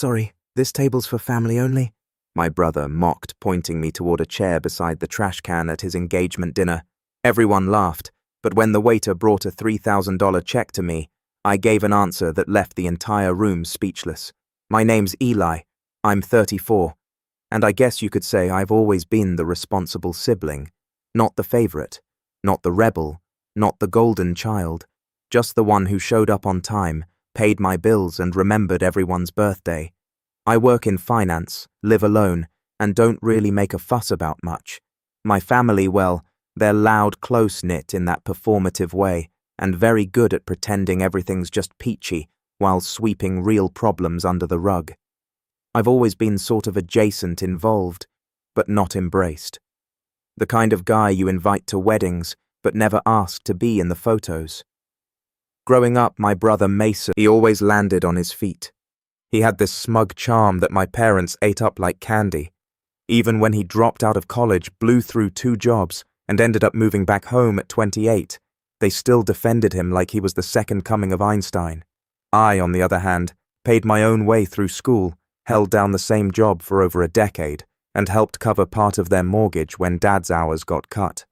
Sorry, this table's for family only, my brother mocked, pointing me toward a chair beside the trash can at his engagement dinner. Everyone laughed, but when the waiter brought a $3,000 check to me, I gave an answer that left the entire room speechless. My name's Eli. I'm 34. And I guess you could say I've always been the responsible sibling. Not the favorite, not the rebel, not the golden child, just the one who showed up on time, paid my bills and remembered everyone's birthday. I work in finance, live alone, and don't really make a fuss about much. My family, well, they're loud, close-knit in that performative way, and very good at pretending everything's just peachy while sweeping real problems under the rug. I've always been sort of adjacent involved, but not embraced. The kind of guy you invite to weddings, but never ask to be in the photos. Growing up, my brother Mason, he always landed on his feet. He had this smug charm that my parents ate up like candy. Even when he dropped out of college, blew through 2 jobs, and ended up moving back home at 28, they still defended him like he was the second coming of Einstein. I, on the other hand, paid my own way through school, held down the same job for over a decade, and helped cover part of their mortgage when Dad's hours got cut.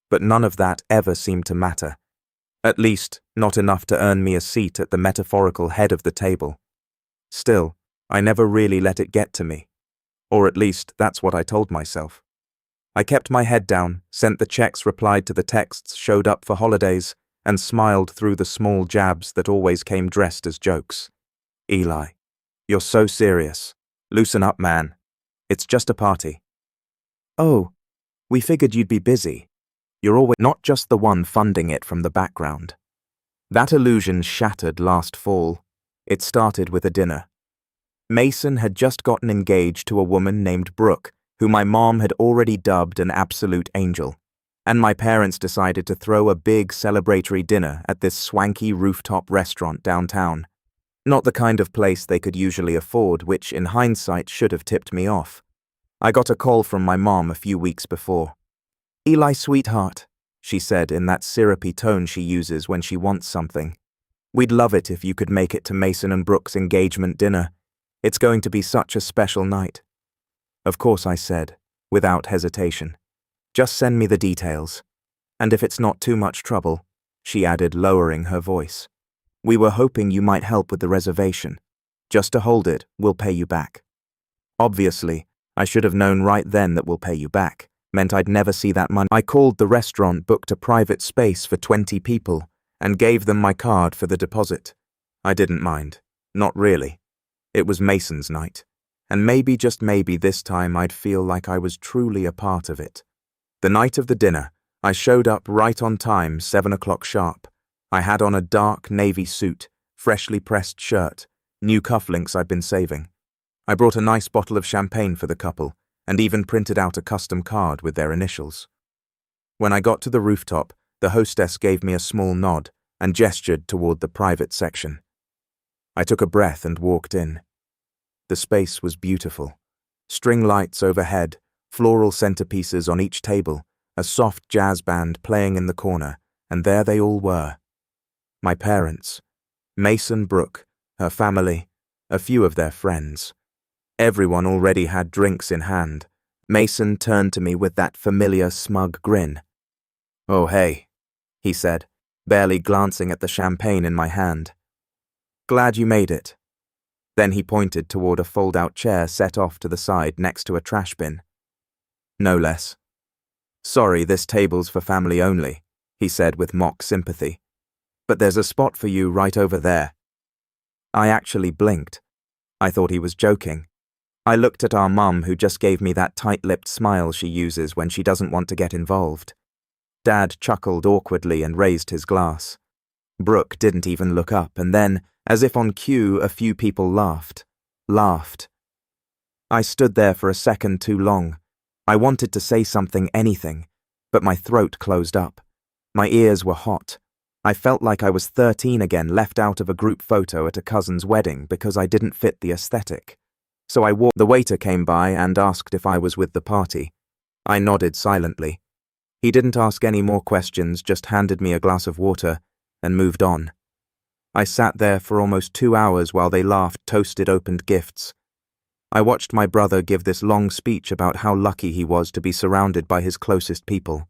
But none of that ever seemed to matter. At least, not enough to earn me a seat at the metaphorical head of the table. Still, I never really let it get to me. Or at least, that's what I told myself. I kept my head down, sent the checks, replied to the texts, showed up for holidays, and smiled through the small jabs that always came dressed as jokes. Eli, you're so serious. Loosen up, man. It's just a party. Oh, we figured you'd be busy. You're always not just the one funding it from the background. That illusion shattered last fall. It started with a dinner. Mason had just gotten engaged to a woman named Brooke, who my mom had already dubbed an absolute angel, and my parents decided to throw a big celebratory dinner at this swanky rooftop restaurant downtown. Not the kind of place they could usually afford, which in hindsight should have tipped me off. I got a call from my mom a few weeks before. "Eli, sweetheart," she said in that syrupy tone she uses when she wants something. "We'd love it if you could make it to Mason and Brooke's engagement dinner. It's going to be such a special night." Of course, I said, without hesitation. "Just send me the details. And if it's not too much trouble," she added, lowering her voice, "we were hoping you might help with the reservation. Just to hold it, we'll pay you back." Obviously, I should have known right then that "we'll pay you back" meant I'd never see that money. I called the restaurant, booked a private space for 20 people, and gave them my card for the deposit. I didn't mind. Not really. It was Mason's night. And maybe, just maybe, this time I'd feel like I was truly a part of it. The night of the dinner, I showed up right on time, 7 o'clock sharp. I had on a dark navy suit, freshly pressed shirt, new cufflinks I'd been saving. I brought a nice bottle of champagne for the couple, and even printed out a custom card with their initials. When I got to the rooftop, the hostess gave me a small nod and gestured toward the private section. I took a breath and walked in. The space was beautiful. String lights overhead, floral centerpieces on each table, a soft jazz band playing in the corner, and there they all were. My parents, Mason, Brooke, her family, a few of their friends. Everyone already had drinks in hand. Mason turned to me with that familiar smug grin. "Oh, hey," he said, barely glancing at the champagne in my hand. "Glad you made it." Then he pointed toward a fold-out chair set off to the side next to a trash bin. "No less." "Sorry, this table's for family only," he said with mock sympathy. "But there's a spot for you right over there." I actually blinked. I thought he was joking. I looked at our mum, who just gave me that tight-lipped smile she uses when she doesn't want to get involved. Dad chuckled awkwardly and raised his glass. Brooke didn't even look up, and then, as if on cue, a few people laughed. I stood there for a second too long. I wanted to say something, anything, but my throat closed up. My ears were hot. I felt like I was 13 again, left out of a group photo at a cousin's wedding because I didn't fit the aesthetic. So I walked. The waiter came by and asked if I was with the party. I nodded silently. He didn't ask any more questions, just handed me a glass of water and moved on. I sat there for almost 2 hours while they laughed, toasted, opened gifts. I watched my brother give this long speech about how lucky he was to be surrounded by his closest people.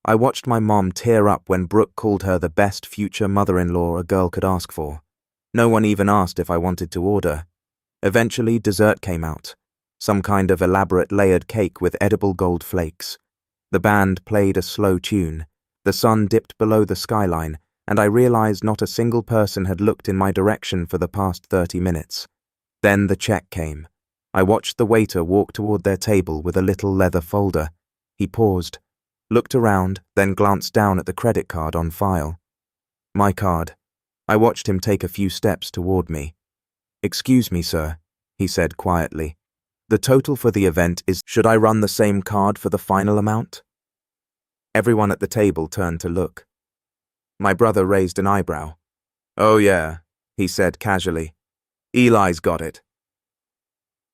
I watched my mom tear up when Brooke called her the best future mother-in-law a girl could ask for. No one even asked if I wanted to order. Eventually, dessert came out. Some kind of elaborate layered cake with edible gold flakes. The band played a slow tune. The sun dipped below the skyline, and I realized not a single person had looked in my direction for the past 30 minutes. Then the check came. I watched the waiter walk toward their table with a little leather folder. He paused, looked around, then glanced down at the credit card on file. My card. I watched him take a few steps toward me. "Excuse me, sir," he said quietly. "The total for the event is, should I run the same card for the final amount?" Everyone at the table turned to look. My brother raised an eyebrow. "Oh yeah," he said casually. "Eli's got it."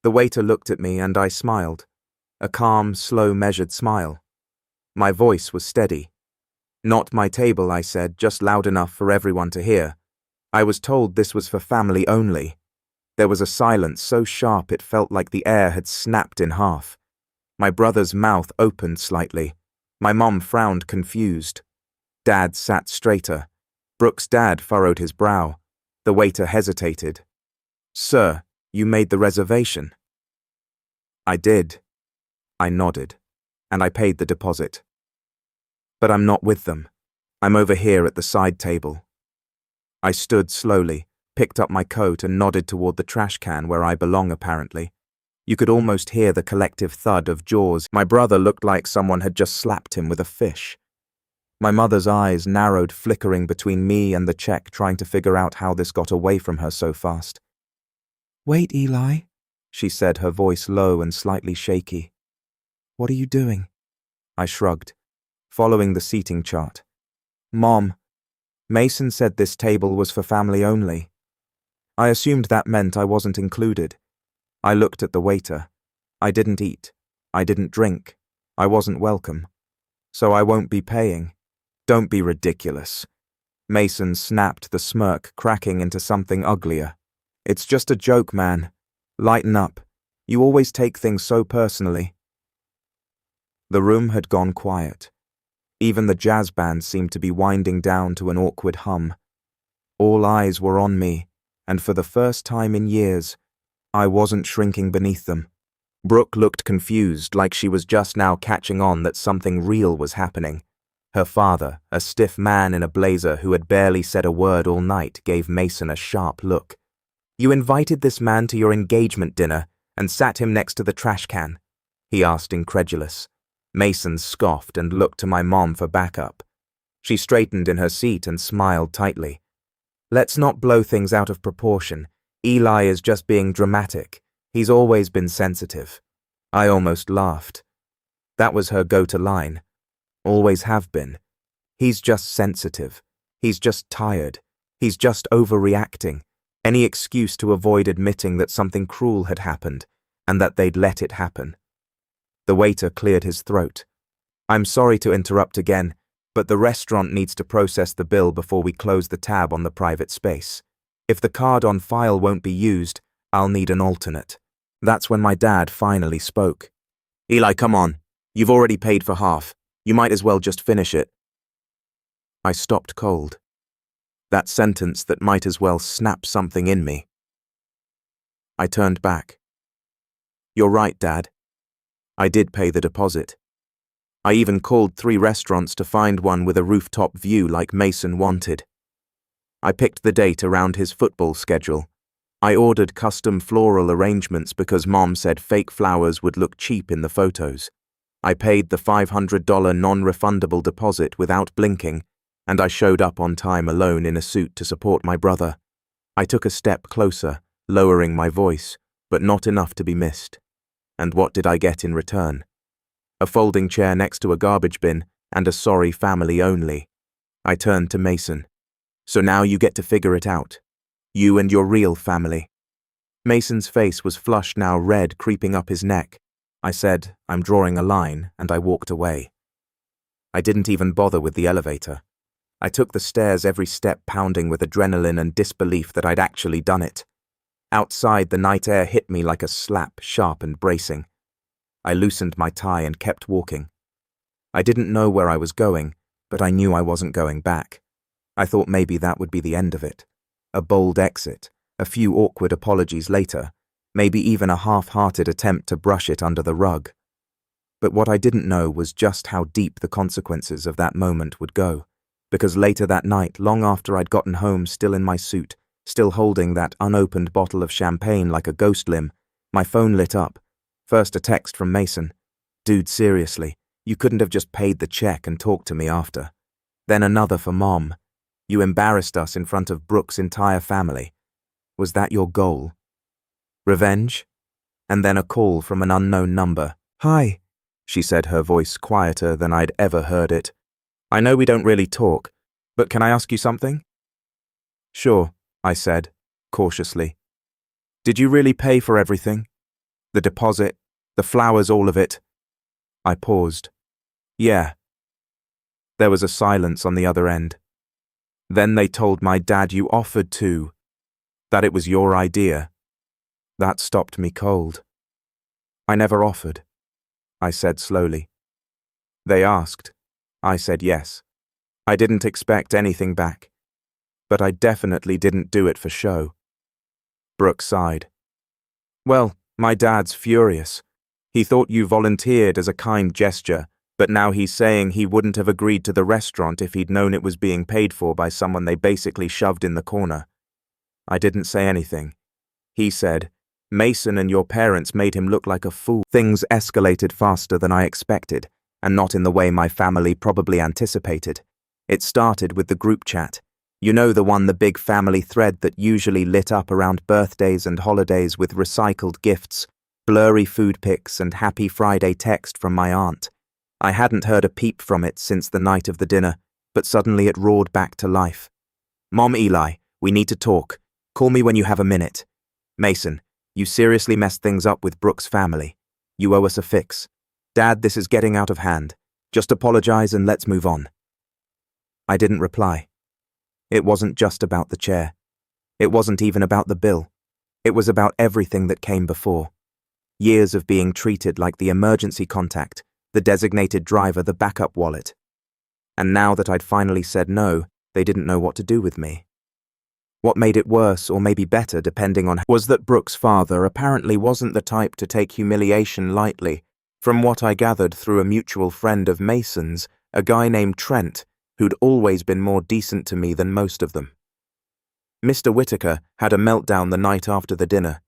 The waiter looked at me and I smiled. A calm, slow, measured smile. My voice was steady. "Not my table," I said, just loud enough for everyone to hear. I was told this was for family only. There was a silence so sharp it felt like the air had snapped in half. My brother's mouth opened slightly. My mom frowned, confused. Dad sat straighter. Brooke's dad furrowed his brow. The waiter hesitated. "Sir, you made the reservation." "I did." I nodded, and I paid the deposit. "But I'm not with them. I'm over here at the side table." I stood slowly, picked up my coat and nodded toward the trash can where I belong apparently. You could almost hear the collective thud of jaws. My brother looked like someone had just slapped him with a fish. My mother's eyes narrowed, flickering between me and the check, trying to figure out how this got away from her so fast. "Wait, Eli," she said, her voice low and slightly shaky. "What are you doing?" I shrugged, following the seating chart. "Mom, Mason said this table was for family only." I assumed that meant I wasn't included. I looked at the waiter. I didn't eat. I didn't drink. I wasn't welcome. "So I won't be paying." "Don't be ridiculous." Mason snapped, the smirk cracking into something uglier. "It's just a joke, man. Lighten up. You always take things so personally." The room had gone quiet. Even the jazz band seemed to be winding down to an awkward hum. All eyes were on me, and for the first time in years, I wasn't shrinking beneath them. Brooke looked confused, like she was just now catching on that something real was happening. Her father, a stiff man in a blazer who had barely said a word all night, gave Mason a sharp look. "You invited this man to your engagement dinner and sat him next to the trash can?" he asked, incredulous. Mason scoffed and looked to my mom for backup. She straightened in her seat and smiled tightly. "Let's not blow things out of proportion. Eli is just being dramatic. He's always been sensitive." I almost laughed. That was her go-to line. Always have been. He's just sensitive. He's just tired. He's just overreacting. Any excuse to avoid admitting that something cruel had happened, and that they'd let it happen. The waiter cleared his throat. "I'm sorry to interrupt again, but the restaurant needs to process the bill before we close the tab on the private space. If the card on file won't be used, I'll need an alternate." That's when my dad finally spoke. "Eli, come on. You've already paid for half. You might as well just finish it." I stopped cold. That sentence that might as well snap something in me. I turned back. "You're right, Dad. I did pay the deposit. I even called 3 restaurants to find one with a rooftop view like Mason wanted. I picked the date around his football schedule. I ordered custom floral arrangements because Mom said fake flowers would look cheap in the photos. I paid the $500 non-refundable deposit without blinking, and I showed up on time alone in a suit to support my brother. I took a step closer, lowering my voice, but not enough to be missed. And what did I get in return? A folding chair next to a garbage bin and a "sorry, family only." I turned to Mason. "So now you get to figure it out. You and your real family." Mason's face was flushed, now red creeping up his neck. I said, "I'm drawing a line," and I walked away. I didn't even bother with the elevator. I took the stairs, every step pounding with adrenaline and disbelief that I'd actually done it. Outside, the night air hit me like a slap, sharp and bracing. I loosened my tie and kept walking. I didn't know where I was going, but I knew I wasn't going back. I thought maybe that would be the end of it. A bold exit, a few awkward apologies later, maybe even a half-hearted attempt to brush it under the rug. But what I didn't know was just how deep the consequences of that moment would go, because later that night, long after I'd gotten home still in my suit, still holding that unopened bottle of champagne like a ghost limb, my phone lit up. First a text from Mason. "Dude, seriously, you couldn't have just paid the check and talked to me after." Then another for Mom. "You embarrassed us in front of Brooke's entire family. Was that your goal? Revenge?" And then a call from an unknown number. "Hi," she said, her voice quieter than I'd ever heard it. "I know we don't really talk, but can I ask you something?" "Sure," I said, cautiously. "Did you really pay for everything? The deposit, the flowers, all of it?" I paused. "Yeah." There was a silence on the other end. "Then they told my dad you offered to, that it was your idea." That stopped me cold. "I never offered," I said slowly. "They asked. I said yes. I didn't expect anything back. But I definitely didn't do it for show." Brooke sighed. "Well, my dad's furious. He thought you volunteered as a kind gesture, but now he's saying he wouldn't have agreed to the restaurant if he'd known it was being paid for by someone they basically shoved in the corner." I didn't say anything. He said, "Mason and your parents made him look like a fool." Things escalated faster than I expected, and not in the way my family probably anticipated. It started with the group chat. You know, the one, the big family thread that usually lit up around birthdays and holidays with recycled gifts, blurry food pics and happy Friday text from my aunt. I hadn't heard a peep from it since the night of the dinner, but suddenly it roared back to life. "Mom, Eli, we need to talk. Call me when you have a minute. Mason, you seriously messed things up with Brooke's family. You owe us a fix. Dad, this is getting out of hand. Just apologize and let's move on." I didn't reply. It wasn't just about the chair. It wasn't even about the bill. It was about everything that came before. Years of being treated like the emergency contact, the designated driver, the backup wallet. And now that I'd finally said no, they didn't know what to do with me. What made it worse, or maybe better depending on, was that Brooke's father apparently wasn't the type to take humiliation lightly, from what I gathered through a mutual friend of Mason's, a guy named Trent, who'd always been more decent to me than most of them. Mr. Whitaker had a meltdown the night after the dinner.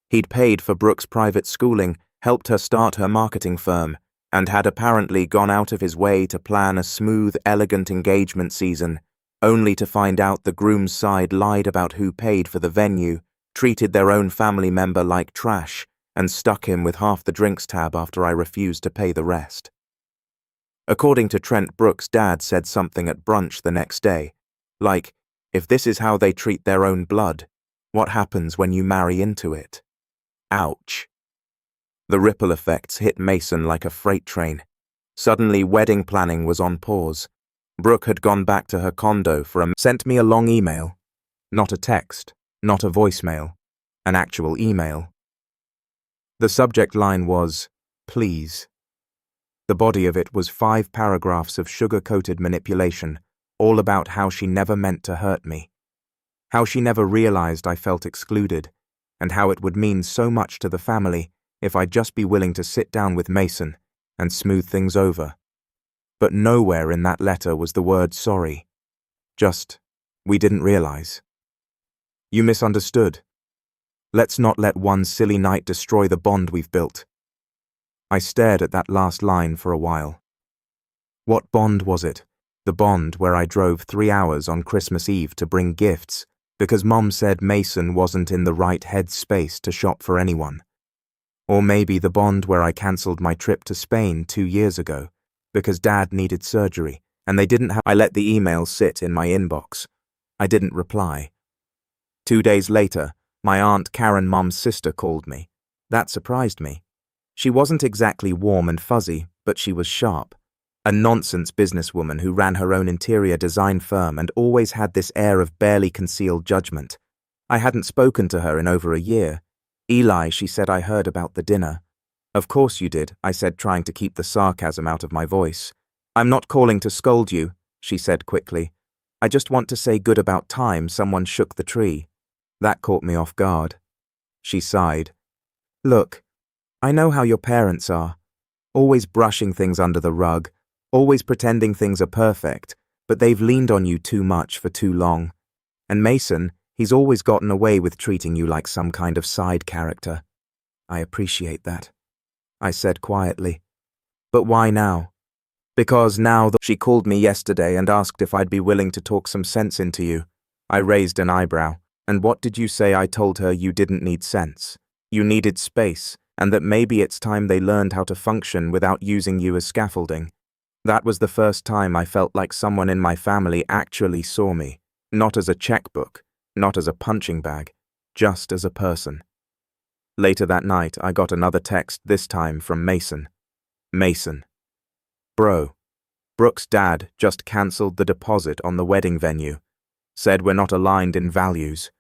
He'd paid for Brooke's private schooling, helped her start her marketing firm, and had apparently gone out of his way to plan a smooth, elegant engagement season, only to find out the groom's side lied about who paid for the venue, treated their own family member like trash, and stuck him with half the drinks tab after I refused to pay the rest. According to Trent, Brooke's dad said something at brunch the next day, like, "If this is how they treat their own blood, what happens when you marry into it?" Ouch. The ripple effects hit Mason like a freight train. Suddenly, wedding planning was on pause. Brooke had gone back to her condo sent me a long email. Not a text, not a voicemail, an actual email. The subject line was, "Please." The body of it was 5 paragraphs of sugar-coated manipulation, all about how she never meant to hurt me, how she never realized I felt excluded, and how it would mean so much to the family if I'd just be willing to sit down with Mason and smooth things over. But nowhere in that letter was the word sorry. Just, "We didn't realize. You misunderstood. Let's not let one silly night destroy the bond we've built." I stared at that last line for a while. What bond was it? The bond where I drove 3 hours on Christmas Eve to bring gifts because Mom said Mason wasn't in the right headspace to shop for anyone. Or maybe the bond where I cancelled my trip to Spain 2 years ago because Dad needed surgery and they didn't have. I let the email sit in my inbox. I didn't reply. 2 days later, my Aunt Karen, Mom's sister, called me. That surprised me. She wasn't exactly warm and fuzzy, but she was sharp. A nonsense businesswoman who ran her own interior design firm and always had this air of barely concealed judgment. I hadn't spoken to her in over a year. Eli, she said, I heard about the dinner. Of course you did, I said, trying to keep the sarcasm out of my voice. I'm not calling to scold you, she said quickly. I just want to say good about time someone shook the tree. That caught me off guard. She sighed. Look, I know how your parents are. Always brushing things under the rug, always pretending things are perfect, but they've leaned on you too much for too long. And Mason, he's always gotten away with treating you like some kind of side character. I appreciate that, I said quietly. But why now? Because now she called me yesterday and asked if I'd be willing to talk some sense into you. I raised an eyebrow. And what did you say? I told her you didn't need sense. You needed space, and that maybe it's time they learned how to function without using you as scaffolding. That was the first time I felt like someone in my family actually saw me, not as a checkbook, not as a punching bag, just as a person. Later that night, I got another text, this time from Mason. Mason. Bro, Brooke's dad just cancelled the deposit on the wedding venue. Said we're not aligned in values.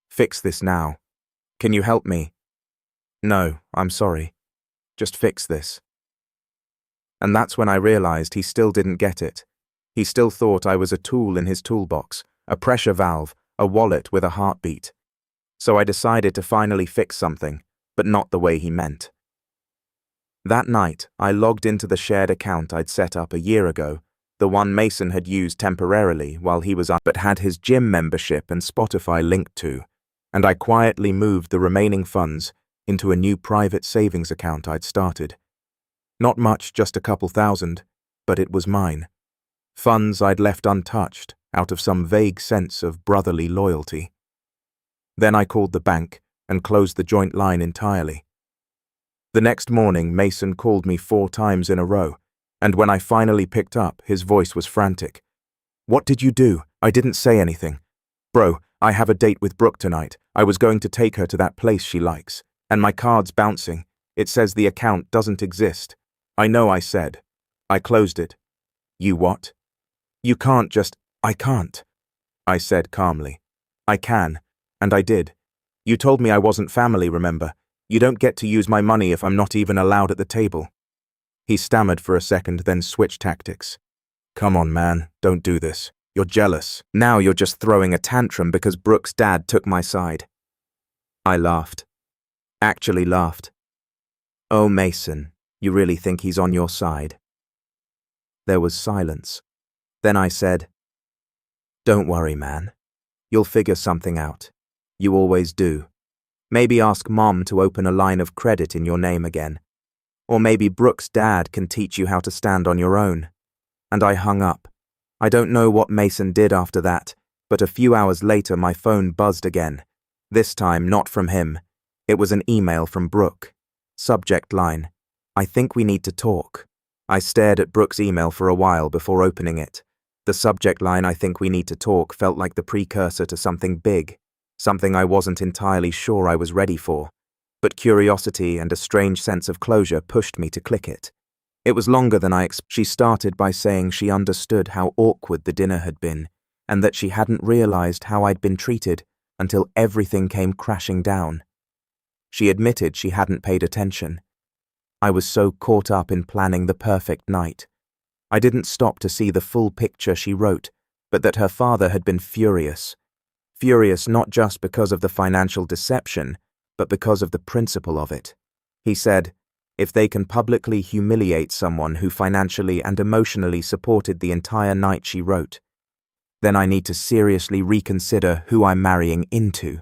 Fix this now. Can you help me? No, I'm sorry. Just fix this. And that's when I realized he still didn't get it. He still thought I was a tool in his toolbox, a pressure valve, a wallet with a heartbeat. So I decided to finally fix something, but not the way he meant. That night, I logged into the shared account I'd set up a year ago, the one Mason had used temporarily while he was up but had his gym membership and Spotify linked to, and I quietly moved the remaining funds into a new private savings account I'd started. Not much, just a couple thousand, but it was mine. Funds I'd left untouched out of some vague sense of brotherly loyalty. Then I called the bank and closed the joint line entirely. The next morning, Mason called me 4 times in a row, and when I finally picked up, his voice was frantic. What did you do? I didn't say anything. Bro, I have a date with Brooke tonight. I was going to take her to that place she likes. And my card's bouncing. It says the account doesn't exist. I know, I said. I closed it. You what? You can't just... I can't. I said calmly. I can, and I did. You told me I wasn't family, remember? You don't get to use my money if I'm not even allowed at the table. He stammered for a second, then switched tactics. Come on, man, don't do this. You're jealous. Now you're just throwing a tantrum because Brooke's dad took my side. I laughed. Actually laughed. Oh, Mason, you really think he's on your side? There was silence. Then I said, Don't worry, man. You'll figure something out. You always do. Maybe ask Mom to open a line of credit in your name again. Or maybe Brooke's dad can teach you how to stand on your own. And I hung up. I don't know what Mason did after that, but a few hours later my phone buzzed again. This time not from him. It was an email from Brooke. Subject line, I think we need to talk. I stared at Brooke's email for a while before opening it. The subject line, I think we need to talk, felt like the precursor to something big, something I wasn't entirely sure I was ready for. But curiosity and a strange sense of closure pushed me to click it. It was longer than I expected. She started by saying she understood how awkward the dinner had been, and that she hadn't realized how I'd been treated until everything came crashing down. She admitted she hadn't paid attention. I was so caught up in planning the perfect night. I didn't stop to see the full picture she wrote, but that her father had been furious. Furious not just because of the financial deception, but because of the principle of it. He said, if they can publicly humiliate someone who financially and emotionally supported the entire night she wrote, then I need to seriously reconsider who I'm marrying into.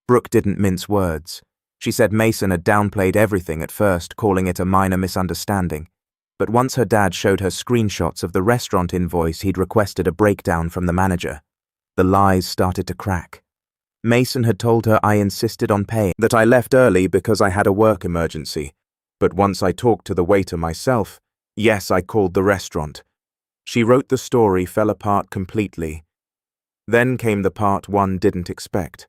Brooke didn't mince words. She said Mason had downplayed everything at first, calling it a minor misunderstanding. But once her dad showed her screenshots of the restaurant invoice, he'd requested a breakdown from the manager. The lies started to crack. Mason had told her I insisted on paying, that I left early because I had a work emergency. But once I talked to the waiter myself, yes, I called the restaurant. She wrote the story fell apart completely. Then came the part one didn't expect.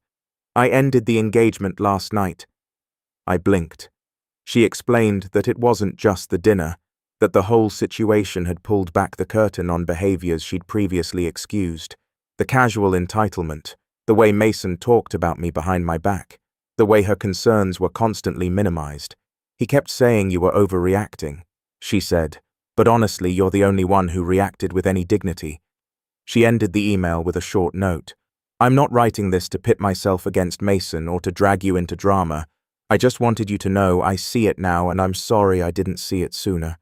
I ended the engagement last night. I blinked. She explained that it wasn't just the dinner, that the whole situation had pulled back the curtain on behaviors she'd previously excused. The casual entitlement, the way Mason talked about me behind my back, the way her concerns were constantly minimized. He kept saying you were overreacting, she said, but honestly, you're the only one who reacted with any dignity. She ended the email with a short note. I'm not writing this to pit myself against Mason or to drag you into drama. I just wanted you to know I see it now and I'm sorry I didn't see it sooner.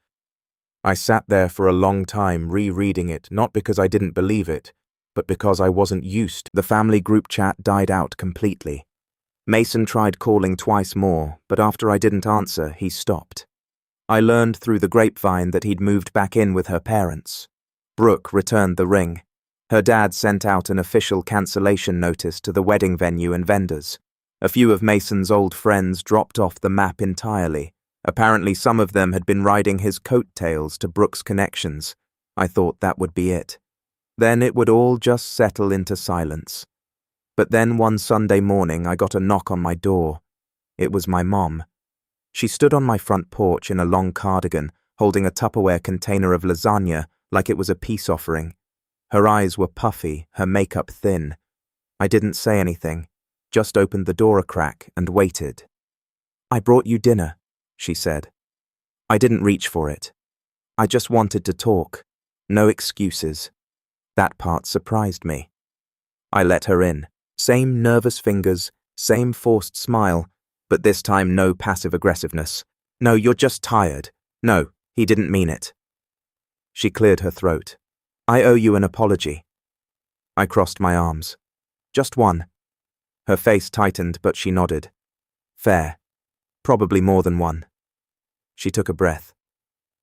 I sat there for a long time rereading it, not because I didn't believe it, but because I wasn't used. The family group chat died out completely. Mason tried calling twice more, but after I didn't answer, he stopped. I learned through the grapevine that he'd moved back in with her parents. Brooke returned the ring. Her dad sent out an official cancellation notice to the wedding venue and vendors. A few of Mason's old friends dropped off the map entirely. Apparently some of them had been riding his coattails to Brooke's connections. I thought that would be it. Then it would all just settle into silence. But then one Sunday morning I got a knock on my door. It was my mom. She stood on my front porch in a long cardigan, holding a Tupperware container of lasagna like it was a peace offering. Her eyes were puffy, her makeup thin. I didn't say anything, just opened the door a crack and waited. I brought you dinner, she said. I didn't reach for it. I just wanted to talk. No excuses. That part surprised me. I let her in. Same nervous fingers, same forced smile, but this time no passive aggressiveness. No, you're just tired. No, he didn't mean it. She cleared her throat. I owe you an apology. I crossed my arms. Just one. Her face tightened, but she nodded. Fair. Probably more than one. She took a breath.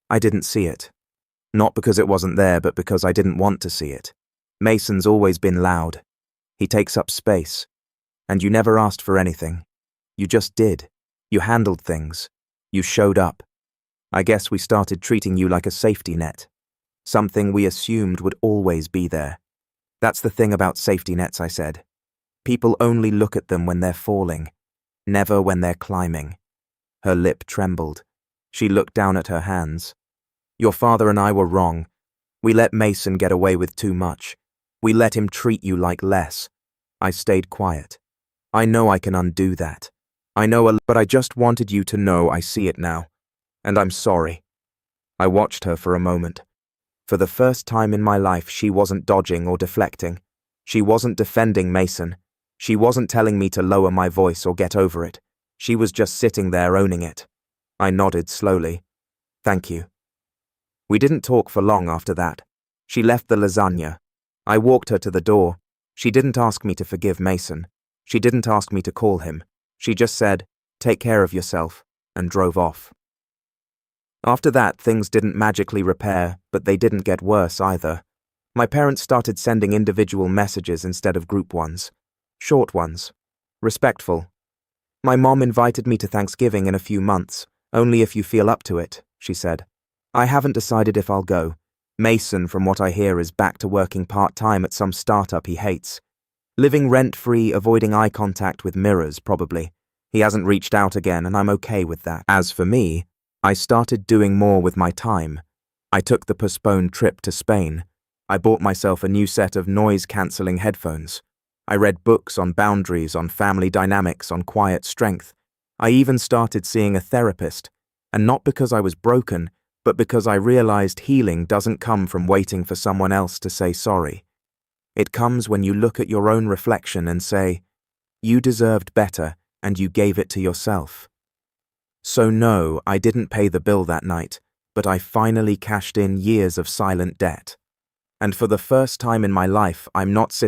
I didn't see it. Not because it wasn't there, but because I didn't want to see it. Mason's always been loud. He takes up space. And you never asked for anything. You just did. You handled things. You showed up. I guess we started treating you like a safety net. Something we assumed would always be there. That's the thing about safety nets, I said. People only look at them when they're falling, never when they're climbing. Her lip trembled. She looked down at her hands. Your father and I were wrong. We let Mason get away with too much. We let him treat you like less. I stayed quiet. I know I can undo that. I know, but I just wanted you to know I see it now. And I'm sorry. I watched her for a moment. For the first time in my life, she wasn't dodging or deflecting. She wasn't defending Mason. She wasn't telling me to lower my voice or get over it. She was just sitting there owning it. I nodded slowly. Thank you. We didn't talk for long after that. She left the lasagna. I walked her to the door. She didn't ask me to forgive Mason. She didn't ask me to call him. She just said, take care of yourself, and drove off. After that, things didn't magically repair, but they didn't get worse either. My parents started sending individual messages instead of group ones. Short ones. Respectful. My mom invited me to Thanksgiving in a few months, only if you feel up to it, she said. I haven't decided if I'll go. Mason, from what I hear, is back to working part-time at some startup he hates. Living rent-free, avoiding eye contact with mirrors, probably. He hasn't reached out again, and I'm okay with that. As for me, I started doing more with my time. I took the postponed trip to Spain. I bought myself a new set of noise-cancelling headphones. I read books on boundaries, on family dynamics, on quiet strength. I even started seeing a therapist, and not because I was broken, but because I realized healing doesn't come from waiting for someone else to say sorry. It comes when you look at your own reflection and say, you deserved better, and you gave it to yourself. So no, I didn't pay the bill that night, but I finally cashed in years of silent debt. And for the first time in my life, I'm not sitting